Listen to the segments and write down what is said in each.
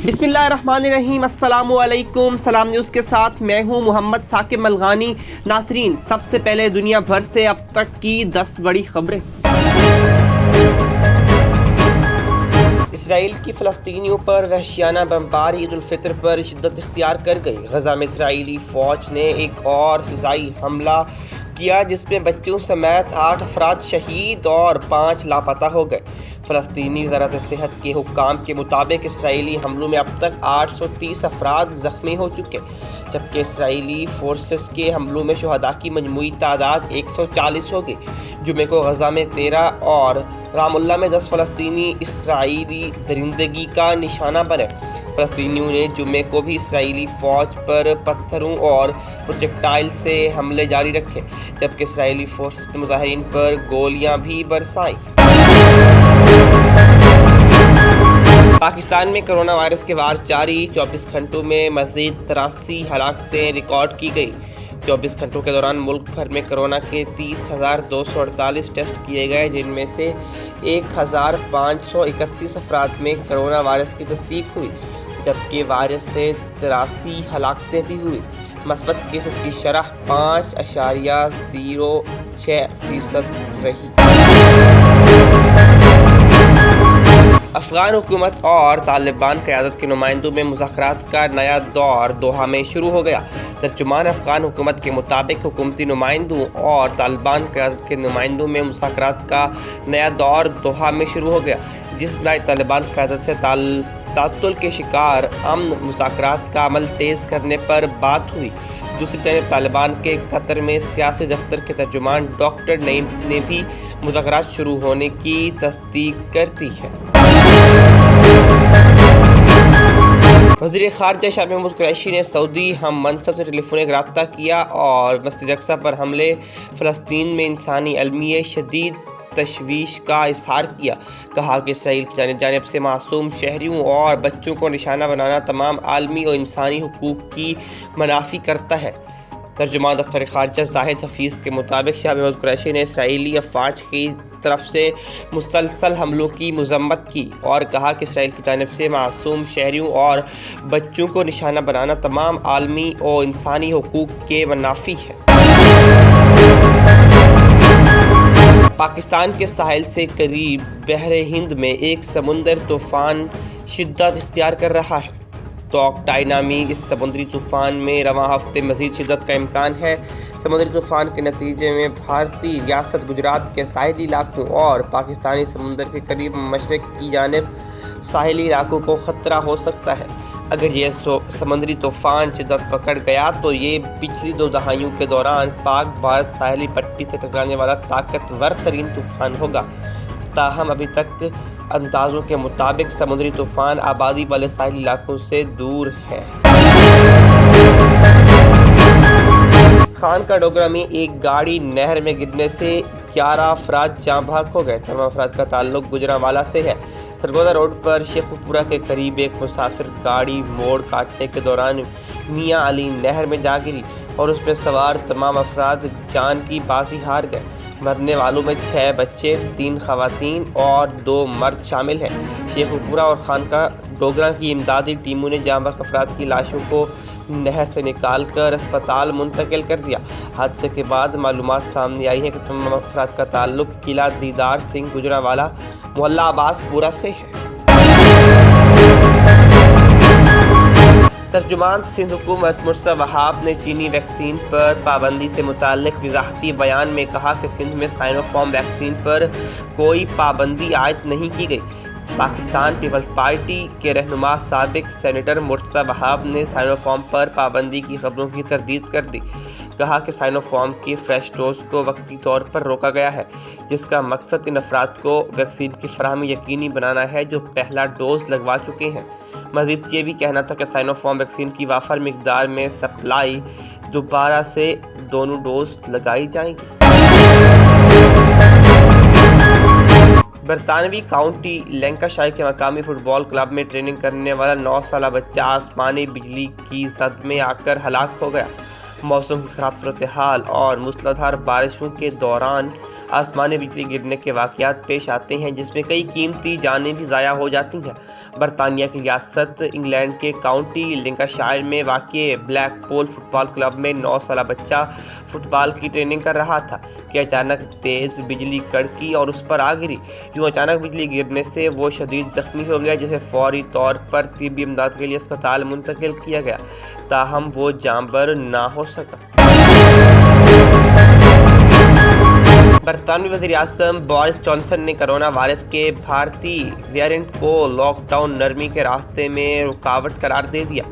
बिस्मिल्लाहिर्रहमानिर्रहीम, अस्सलामु अलैकुम। सलाम न्यूज़ के साथ मैं हूं मोहम्मद साकिब मलगानी। नासरीन, सबसे पहले दुनिया भर से अब तक की 10 बड़ी खबरें। इसराइल की फ़लस्तीनियों पर वहशियाना बमबारी ईद उल फितर पर शिद्दत इख्तियार कर गई। गज़ा में इसराइली फ़ौज ने एक और फ़िज़ाई हमला किया जिसमें बच्चों समेत 8 अफराद शहीद और 5 लापता हो गए। फ़लस्तीनी वज़ारत सेहत के हुक्काम के मुताबिक इसराइली हमलों में अब तक 830 अफराद ज़ख्मी हो चुके, जबकि इसराइली फोर्सेस के हमलों में शुहदा की मजमूई तादाद 140 होगी। जुमे को गज़ा में 13 और रामुल्ला में 10 फ़लस्तीनी इसराइली दरिंदगी का निशाना बने। फ़लस्तीनियों ने जुमे को भी इसराइली फ़ौज पर पत्थरों और प्रोजेक्टाइल से हमले जारी रखे, जबकि इसराइली फोर्स ने मुजाहिरीन पर गोलियां भी बरसाई। पाकिस्तान में कोरोना वायरस के वार जारी। 24 घंटों में मज़ीद 83 हलाकतें रिकॉर्ड की गई। 24 घंटों के दौरान मुल्क भर में कोरोना के 30,248 टेस्ट किए गए, जिनमें से 1,531 अफराद में कोरोना वायरस की तस्दीक हुई, जबकि वायरस से 83 हलाकतें भी हुई। मस्बत केसेस की शरह 5.06% रही। अफगान हुकूमत और तालिबान क़यादत के नुमाइंदों में मुज़ाकरात का नया दौर दोहा में शुरू हो गया। तर्जुमान अफगान हुकूमत के मुताबिक हुकूमती नुमाइंदों और तालिबान क़यादत के नुमाइंदों में मुज़ाकरात का नया दौर दोहा में शुरू हो गया, जिसमें तालिबान क़यादत से तातुल के शिकार अमन मुज़ाकरात का अमल तेज़ करने पर बात हुई। दूसरी तरफ तालिबान के कतर में सियासी दफ्तर के तर्जुमान डॉक्टर नईम ने भी मुज़ाकरात शुरू होने की तस्दीक कर दी है। वज़ीर ख़ारिजा शाह महमूद कुरैशी ने सऊदी हम मनसब से टेलीफोनिक रब्ता किया और मस्जिद अक़सा पर हमले फ़लस्तीन में इंसानी अलमिया शदीद तशवीश का इज़हार किया। कहा कि इसराइल की जानिब से मासूम शहरियों और बच्चों को निशाना बनाना तमाम आलमी और इंसानी हुकूक की मनाफी करता है। तर्जुमान दफ्तर ख़ारिजा जाहिद हफीज़ के मुताबिक शाह महमूद कुरैशी ने इसराइली अफ़वाज की तरफ से मुसलसल हमलों की मज़म्मत की और कहा कि इसराइल की जानिब से मासूम शहरियों और बच्चों को निशाना बनाना तमाम आलमी और इंसानी हुकूक के मनाफी है। पाकिस्तान के साहिल से करीब बहरे हिंद में एक समुंदर तूफ़ान शिद्दत इख्तियार कर रहा है। टॉकटाई नामी इस समुद्री तूफ़ान में रवां हफ्ते मज़ीद शिद्दत का इम्कान है। समुद्री तूफ़ान के नतीजे में भारतीय रियासत गुजरात के साहिली इलाकों और पाकिस्तानी समुंदर के करीब मशरक़ की जानिब साहिली इलाकों को ख़तरा हो सकता है। अगर ये समुद्री तूफ़ान शिद्दत पकड़ गया तो ये पिछली 2 दहाइयों के दौरान पाक भारत साहिली पट्टी से टकराने वाला ताकतवर तरीन तूफ़ान होगा। ताहम अभी तक अंदाज़ों के मुताबिक समुद्री तूफ़ान आबादी वाले साहिली इलाकों से दूर है। खान का डोगरा में एक गाड़ी नहर में गिरने से 11 अफराद जाँ बहक हो गए। तमाम अफराद का ताल्लुक गुजरांवाला से है। सरगोदा रोड पर शेखुपुरा के करीब एक मुसाफिर गाड़ी मोड़ काटने के दौरान मियाँ अली नहर में जा गिरी और उसमें सवार तमाम अफराद जान की बाजी हार गए। मरने वालों में 6 बच्चे, 3 खवातीन और 2 मर्द शामिल हैं। शेखुपुरा और खान का डोगरा की इमदादी टीमों ने जाँ बहक अफराद की लाशों को नहर से निकालकर अस्पताल मुंतकिल कर दिया। हादसे के बाद मालूमात सामने आई है कि तमाम अफराद का ताल्लुक किला दीदार सिंह गुजरांवाला मोहल्ला अब्बासपुरा से है। तर्जुमान सिंध हुकूमत मुर्तज़ा वहाब ने चीनी वैक्सीन पर पाबंदी से मुताल्लिक वज़ाहती बयान में कहा कि सिंध में साइनोफार्म वैक्सीन पर कोई पाबंदी आयद नहीं की गई। पाकिस्तान पीपल्स पार्टी के रहनुमा साबिक सेनेटर मुर्तज़ा वहाब ने साइनोफार्म पर पाबंदी की खबरों की तरदीद कर दी। कहा कि साइनोफार्म की फ्रेश डोज को वक्ती तौर पर रोका गया है, जिसका मकसद इन अफराद को वैक्सीन की फराहमी यकीनी बनाना है जो पहला डोज लगवा चुके हैं। मज़ीद ये भी कहना था कि साइनोफार्म वैक्सीन की वाफर मिकदार में सप्लाई दोबारा से दोनों डोज लगाई जाएंगी। बरतानवी काउंटी लैंकाशायर के मकामी फुटबॉल क्लब में ट्रेनिंग करने वाला 9 साला बच्चा आसमानी बिजली की जद में आकर हलाक हो गया। मौसम की खराब सूरत हाल और मूसलाधार बारिशों के दौरान آسمانی بجلی گرنے کے واقعات پیش آتے ہیں جس میں کئی قیمتی جانیں بھی ضائع ہو جاتی ہیں۔ برطانیہ کی ریاست انگلینڈ کے کاؤنٹی لنکاشائر میں واقع بلیک پول فٹ بال کلب میں 9 سالہ بچہ فٹ بال کی ٹریننگ کر رہا تھا کہ اچانک تیز بجلی کڑکی اور اس پر آ گری۔ یوں اچانک بجلی گرنے سے وہ شدید زخمی ہو گیا جسے فوری طور پر طبی امداد کے لیے اسپتال منتقل کیا گیا، تاہم وہ جاں بر نہ ہو سکا۔ برطانوی وزیر اعظم بورس جانسن نے کرونا وائرس کے بھارتی ویرینٹ کو لاک ڈاؤن نرمی کے راستے میں رکاوٹ قرار دے دیا۔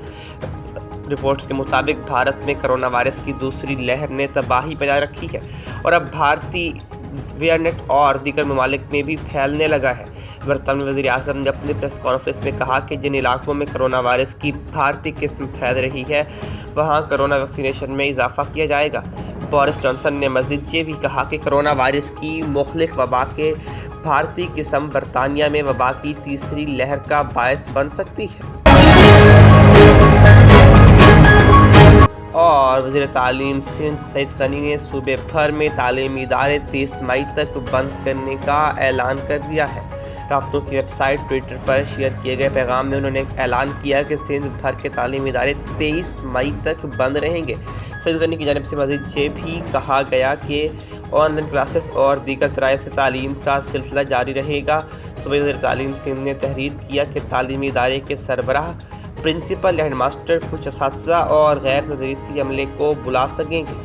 رپورٹ کے مطابق بھارت میں کرونا وائرس کی دوسری لہر نے تباہی مچا رکھی ہے اور اب بھارتی ویرینٹ اور دیگر ممالک میں بھی پھیلنے لگا ہے۔ برطانوی وزیر اعظم نے اپنی پریس کانفرنس میں کہا کہ جن علاقوں میں کرونا وائرس کی بھارتی قسم پھیل رہی ہے وہاں کرونا ویکسینیشن میں اضافہ کیا جائے گا۔ بورس جانسن نے مزید یہ بھی کہا کہ کرونا وائرس کی مخلق وبا کے بھارتی قسم برطانیہ میں وبا کی تیسری لہر کا باعث بن سکتی ہے۔ اور وزیر تعلیم سندھ سعید غنی نے صوبے بھر میں تعلیمی ادارے 23 مئی تک بند کرنے کا اعلان کر دیا ہے۔ رابطوں کی ویب سائٹ ٹویٹر پر شیئر کیے گئے پیغام میں انہوں نے اعلان کیا کہ سندھ بھر کے تعلیمی ادارے 23 مئی تک بند رہیں گے۔ سعید غنی کی جانب سے مزید یہ بھی کہا گیا کہ آن لائن کلاسز اور دیگر ذرائع سے تعلیم کا سلسلہ جاری رہے گا۔ صوبائی وزیر تعلیم سندھ نے تحریر کیا کہ تعلیمی ادارے کے سربراہ، پرنسپل، ہیڈ ماسٹر، کچھ اساتذہ اور غیر تدریسی عملے کو بلا سکیں گے،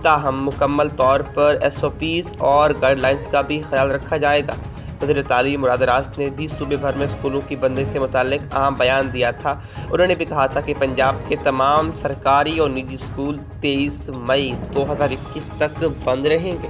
تاہم مکمل طور پر SOPs اور گائیڈ لائنز کا بھی خیال رکھا جائے گا۔ وزیر تعلیم مراد راز نے بھی صوبے بھر میں اسکولوں کی بندی سے متعلق اہم بیان دیا تھا۔ انہوں نے بھی کہا تھا کہ پنجاب کے تمام سرکاری اور نجی اسکول 23 مئی 2021 تک بند رہیں گے۔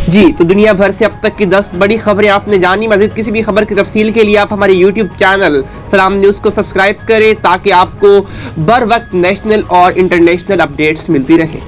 جی تو دنیا بھر سے اب تک کی 10 بڑی خبریں آپ نے جانی۔ مزید کسی بھی خبر کی تفصیل کے لیے آپ ہمارے YouTube چینل سلام نیوز کو سبسکرائب کریں تاکہ آپ کو بر وقت نیشنل اور انٹرنیشنل اپڈیٹس ملتی رہیں۔